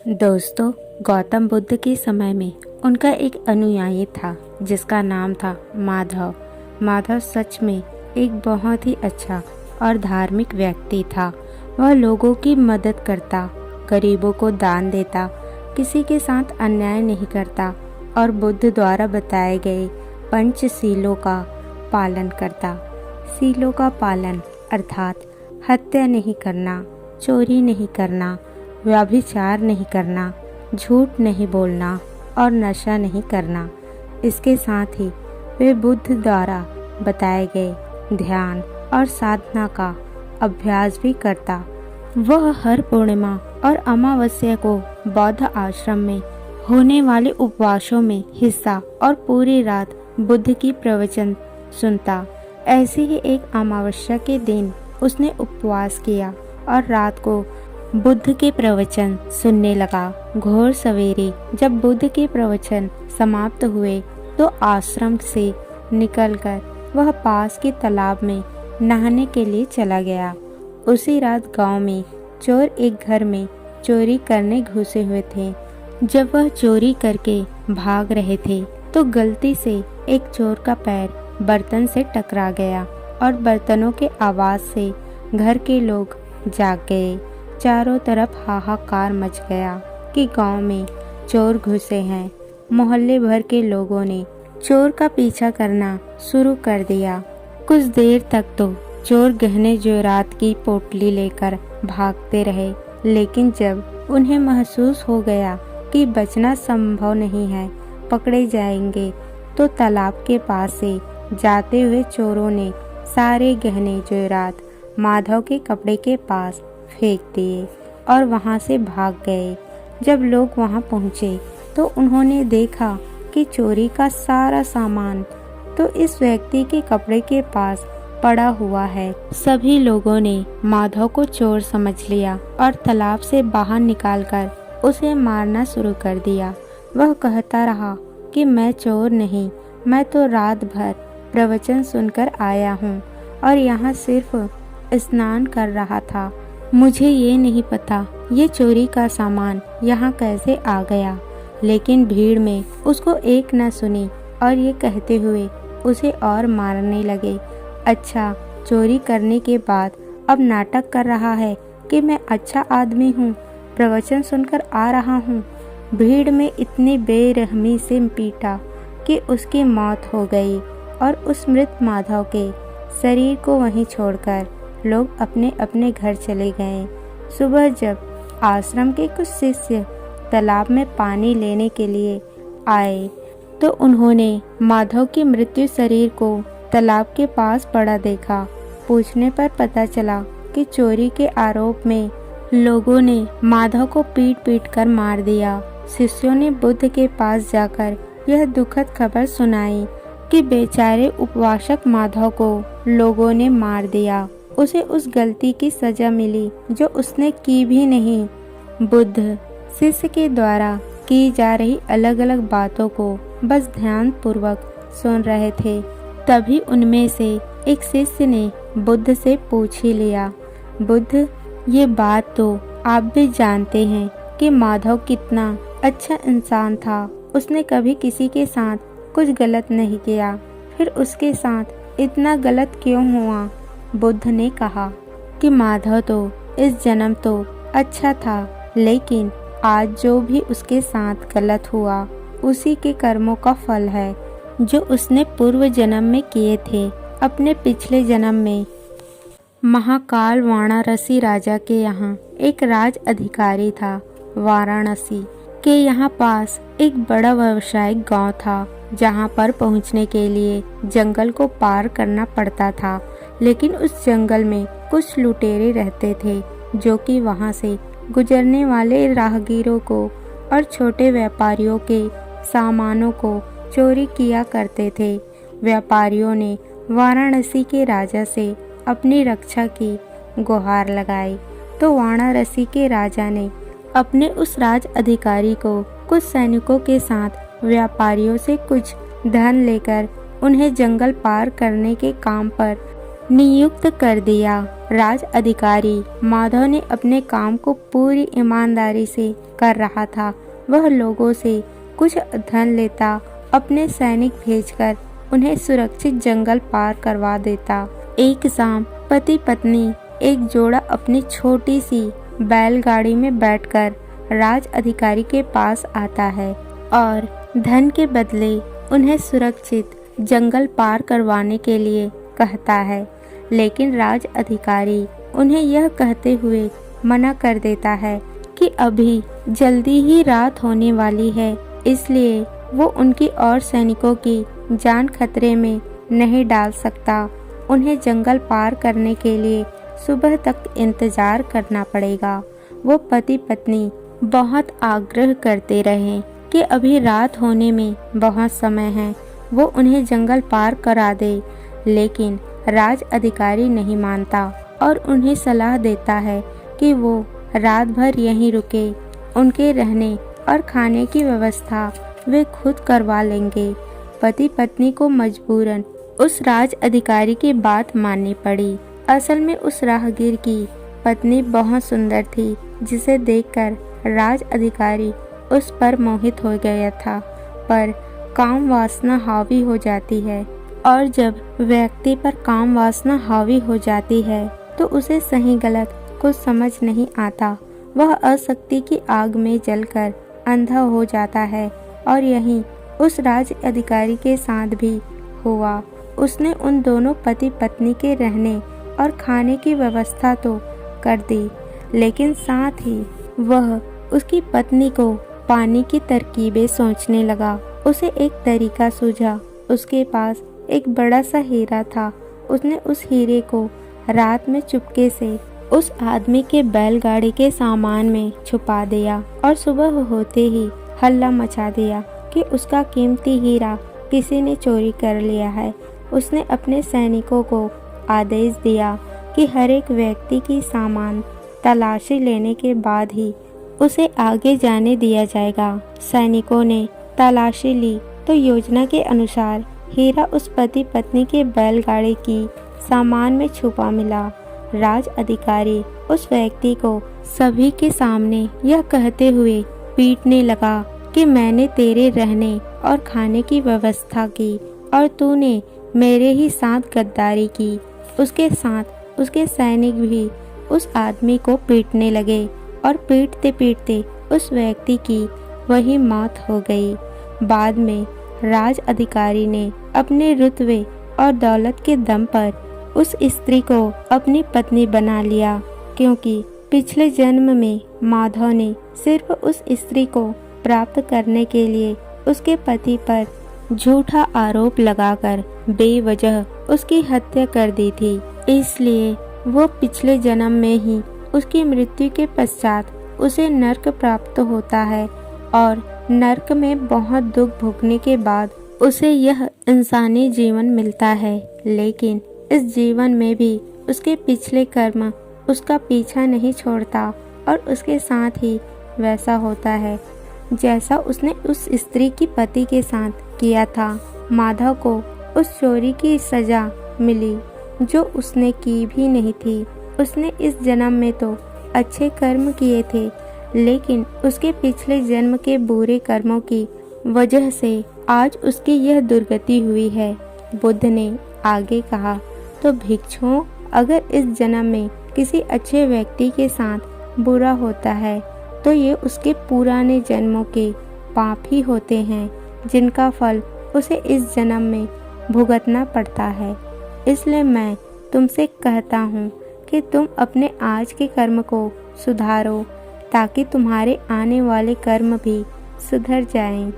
दोस्तों, गौतम बुद्ध के समय में उनका एक अनुयायी था जिसका नाम था माधव। माधव सच में एक बहुत ही अच्छा और धार्मिक व्यक्ति था। वह लोगों की मदद करता, गरीबों को दान देता, किसी के साथ अन्याय नहीं करता और बुद्ध द्वारा बताए गए पंचशीलों का पालन करता। शीलों का पालन अर्थात हत्या नहीं करना, चोरी नहीं करना, व्यभिचार नहीं करना, झूठ नहीं बोलना और नशा नहीं करना। इसके साथ ही वे बुद्ध द्वारा बताए गए ध्यान और साधना का अभ्यास भी करता। वह हर पूर्णिमा और अमावस्या को बौद्ध आश्रम में होने वाले उपवासों में हिस्सा और पूरी रात बुद्ध की प्रवचन सुनता। ऐसे ही एक अमावस्या के दिन उसने उपवास किया और रात को बुद्ध के प्रवचन सुनने लगा। घोर सवेरे जब बुद्ध के प्रवचन समाप्त हुए तो आश्रम से निकलकर वह पास के तालाब में नहाने के लिए चला गया। उसी रात गांव में चोर एक घर में चोरी करने घुसे हुए थे। जब वह चोरी करके भाग रहे थे तो गलती से एक चोर का पैर बर्तन से टकरा गया और बर्तनों के आवाज से घर के लोग जाग गए। चारों तरफ हाहाकार मच गया कि गांव में चोर घुसे हैं। मोहल्ले भर के लोगों ने चोर का पीछा करना शुरू कर दिया। कुछ देर तक तो चोर गहने जेवरात की पोटली लेकर भागते रहे, लेकिन जब उन्हें महसूस हो गया कि बचना संभव नहीं है, पकड़े जाएंगे, तो तालाब के पास से जाते हुए चोरों ने सारे गहने जेवरात माधव के कपड़े के पास फेंक दिए और वहां से भाग गए। जब लोग वहां पहुंचे तो उन्होंने देखा कि चोरी का सारा सामान तो इस व्यक्ति के कपड़े के पास पड़ा हुआ है। सभी लोगों ने माधव को चोर समझ लिया और तालाब से बाहर निकालकर उसे मारना शुरू कर दिया। वह कहता रहा कि मैं चोर नहीं, मैं तो रात भर प्रवचन सुनकर आया हूँ और यहाँ सिर्फ स्नान कर रहा था। मुझे ये नहीं पता ये चोरी का सामान यहाँ कैसे आ गया। लेकिन भीड़ में उसको एक न सुनी और ये कहते हुए उसे और मारने लगे। अच्छा, चोरी करने के बाद अब नाटक कर रहा है कि मैं अच्छा आदमी हूँ, प्रवचन सुनकर आ रहा हूँ। भीड़ में इतनी बेरहमी से पीटा कि उसकी मौत हो गई और उस मृत माधव के शरीर को वहीं छोड़कर लोग अपने अपने घर चले गए। सुबह जब आश्रम के कुछ शिष्य तालाब में पानी लेने के लिए आए तो उन्होंने माधव के मृत्यु शरीर को तालाब के पास पड़ा देखा। पूछने पर पता चला कि चोरी के आरोप में लोगों ने माधव को पीट पीट कर मार दिया। शिष्यों ने बुद्ध के पास जाकर यह दुखद खबर सुनाई कि बेचारे उपवासक माधव को लोगों ने मार दिया। उसे उस गलती की सजा मिली जो उसने की भी नहीं। बुद्ध शिष्य के द्वारा की जा रही अलग अलग बातों को बस ध्यान पूर्वक सुन रहे थे। तभी उनमें से एक शिष्य ने बुद्ध से पूछ ही लिया, बुद्ध, ये बात तो आप भी जानते हैं कि माधव कितना अच्छा इंसान था। उसने कभी किसी के साथ कुछ गलत नहीं किया, फिर उसके साथ इतना गलत क्यों हुआ? बुद्ध ने कहा कि माधव तो इस जन्म तो अच्छा था, लेकिन आज जो भी उसके साथ गलत हुआ उसी के कर्मों का फल है जो उसने पूर्व जन्म में किए थे। अपने पिछले जन्म में महाकाल वाराणसी राजा के यहाँ एक राज अधिकारी था। वाराणसी के यहाँ पास एक बड़ा व्यावसायिक गांव था जहाँ पर पहुँचने के लिए जंगल को पार करना पड़ता था। लेकिन उस जंगल में कुछ लुटेरे रहते थे जो कि वहां से गुजरने वाले राहगीरों को और छोटे व्यापारियों के सामानों को चोरी किया करते थे। व्यापारियों ने वाराणसी के राजा से अपनी रक्षा की गुहार लगाई तो वाराणसी के राजा ने अपने उस राज अधिकारी को कुछ सैनिकों के साथ व्यापारियों से कुछ धन लेकर उन्हें जंगल पार करने के काम पर नियुक्त कर दिया। राज अधिकारी माधव ने अपने काम को पूरी ईमानदारी से कर रहा था। वह लोगों से कुछ धन लेता, अपने सैनिक भेजकर उन्हें सुरक्षित जंगल पार करवा देता। एक शाम पति पत्नी एक जोड़ा अपनी छोटी सी बैलगाड़ी में बैठकर राज अधिकारी के पास आता है और धन के बदले उन्हें सुरक्षित जंगल पार करवाने के लिए कहता है। लेकिन राज अधिकारी उन्हें यह कहते हुए मना कर देता है कि अभी जल्दी ही रात होने वाली है, इसलिए वो उनकी और सैनिकों की जान खतरे में नहीं डाल सकता। उन्हें जंगल पार करने के लिए सुबह तक इंतजार करना पड़ेगा। वो पति पत्नी बहुत आग्रह करते रहे कि अभी रात होने में बहुत समय है, वो उन्हें जंगल पार करा दे, लेकिन राज अधिकारी नहीं मानता और उन्हें सलाह देता है कि वो रात भर यहीं रुके। उनके रहने और खाने की व्यवस्था वे खुद करवा लेंगे। पति पत्नी को मजबूरन उस राज अधिकारी की बात माननी पड़ी। असल में उस राहगीर की पत्नी बहुत सुंदर थी, जिसे देखकर राज अधिकारी उस पर मोहित हो गया था। पर काम वासना हावी हो जाती है और जब व्यक्ति पर काम वासना हावी हो जाती है तो उसे सही गलत कुछ समझ नहीं आता। वह आसक्ति की आग में जलकर अंधा हो जाता है और यही उस राज अधिकारी के साथ भी हुआ। उसने उन दोनों पति पत्नी के रहने और खाने की व्यवस्था तो कर दी, लेकिन साथ ही वह उसकी पत्नी को पाने की तरकीबें सोचने लगा। उसे एक तरीका सूझा। उसके पास एक बड़ा सा हीरा था। उसने उस हीरे को रात में चुपके से उस आदमी के बैलगाड़ी के सामान में छुपा दिया और सुबह होते ही हल्ला मचा दिया कि उसका कीमती हीरा किसी ने चोरी कर लिया है। उसने अपने सैनिकों को आदेश दिया कि हर एक व्यक्ति की सामान तलाशी लेने के बाद ही उसे आगे जाने दिया जाएगा। सैनिकों ने तलाशी ली तो योजना के अनुसार हीरा उस पति पत्नी के बैलगाड़ी की सामान में छुपा मिला। राज अधिकारी उस व्यक्ति को सभी के सामने यह कहते हुए पीटने लगा कि मैंने तेरे रहने और खाने की व्यवस्था की और तूने मेरे ही साथ गद्दारी की। उसके साथ उसके सैनिक भी उस आदमी को पीटने लगे और पीटते पीटते उस व्यक्ति की वही मौत हो गई। बाद में राज अधिकारी ने अपने रुतबे और दौलत के दम पर उस स्त्री को अपनी पत्नी बना लिया, क्योंकि पिछले जन्म में माधव ने सिर्फ उस स्त्री को प्राप्त करने के लिए उसके पति पर झूठा आरोप लगाकर बेवजह उसकी हत्या कर दी थी। इसलिए वो पिछले जन्म में ही उसकी मृत्यु के पश्चात उसे नर्क प्राप्त होता है और नर्क में बहुत दुख भोगने के बाद उसे यह इंसानी जीवन मिलता है। लेकिन इस जीवन में भी उसके पिछले कर्म उसका पीछा नहीं छोड़ता और उसके साथ ही वैसा होता है जैसा उसने उस स्त्री की पति के साथ किया था। माधव को उस चोरी की सजा मिली जो उसने की भी नहीं थी। उसने इस जन्म में तो अच्छे कर्म किए थे, लेकिन उसके पिछले जन्म के बुरे कर्मों की वजह से आज उसकी यह दुर्गति हुई है। बुद्ध ने आगे कहा, तो भिक्षुओं, अगर इस जन्म में किसी अच्छे व्यक्ति के साथ बुरा होता है तो ये उसके पुराने जन्मों के पाप ही होते हैं, जिनका फल उसे इस जन्म में भुगतना पड़ता है। इसलिए मैं तुमसे कहता हूँ कि तुम अपने आज के कर्म को सुधारो, ताकि तुम्हारे आने वाले कर्म भी सुधर जाएं।